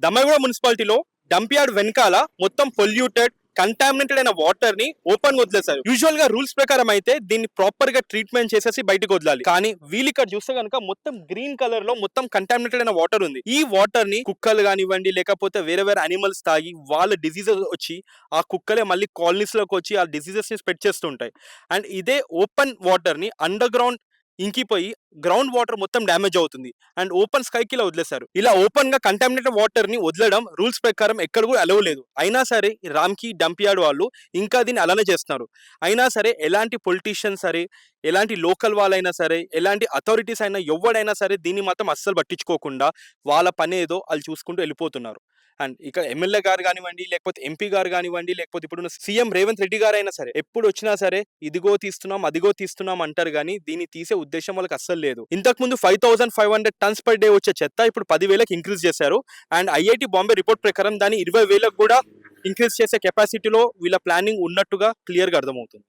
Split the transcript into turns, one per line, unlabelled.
దమ్మగూడ మున్సిపాలిటీలో dump yard వెనకాల మొత్తం పొల్యూటెడ్ కంటామినేటెడ్ అయిన వాటర్ ని ఓపెన్ వదిలేశారు. యూజువల్ గా రూల్స్ ప్రకారం అయితే దీన్ని ప్రాపర్ గా ట్రీట్మెంట్ చేసేసి బయటకు వదలాలి. కానీ వీళ్ళు ఇక్కడ చూస్తే కనుక మొత్తం గ్రీన్ కలర్ లో మొత్తం కంటామినేటెడ్ అయిన వాటర్ ఉంది. ఈ వాటర్ ని కుక్కలు కానివ్వండి, లేకపోతే వేరే వేరే అనిమల్స్ తాగి వాళ్ళ డిసీజెస్ వచ్చి ఆ కుక్కలే మళ్ళీ కాలనీస్ లోకి వచ్చి ఆ డిసీజెస్ ని స్ప్రెడ్ చేస్తుంటాయి. అండ్ ఇదే ఓపెన్ వాటర్ ని అండర్ గ్రౌండ్ ఇంకిపోయి గ్రౌండ్ వాటర్ మొత్తం డ్యామేజ్ అవుతుంది. అండ్ ఓపెన్ స్కైకి ఇలా వదిలేశారు. ఇలా ఓపెన్ గా కంటామినేటెడ్ వాటర్ ని వదలడం రూల్స్ ప్రకారం ఎక్కడ కూడా అలవ్ లేదు. అయినా సరే రామ్కి డంప్ యార్డ్ వాళ్ళు ఇంకా దీన్ని అలానే చేస్తున్నారు. అయినా సరే ఎలాంటి పొలిటీషియన్ సరే, ఎలాంటి లోకల్ వాళ్ళైనా సరే, ఎలాంటి అథారిటీస్ అయినా ఎవడైనా సరే దీన్ని మాత్రం అస్సలు పట్టించుకోకుండా వాళ్ళ పని ఏదో వాళ్ళు చూసుకుంటూ వెళ్ళిపోతున్నారు. అండ్ ఇక్కడ ఎమ్మెల్యే గారు కానివ్వండి, లేకపోతే ఎంపీ గారు కానివ్వండి, లేకపోతే ఇప్పుడు సీఎం రేవంత్ రెడ్డి గారు అయినా సరే ఎప్పుడు వచ్చినా సరే ఇదిగో తీస్తున్నాం అదిగో తీస్తున్నాం అంటారు. కానీ దీన్ని తీసే ఉద్దేశం వాళ్ళకి అస్సలు లేదు. ఇంతకు ముందు 5500 టన్స్ పర్ డే వచ్చే చెత్త ఇప్పుడు 10,000కి ఇంక్రీజ్ చేశారు. అండ్ ఐఐటి బాంబే రిపోర్ట్ ప్రకారం దాన్ని 20,000కు కూడా ఇంక్రీజ్ చేసే కెపాసిటీలో వీళ్ళ ప్లానింగ్ ఉన్నట్టుగా క్లియర్ గా అర్థమవుతుంది.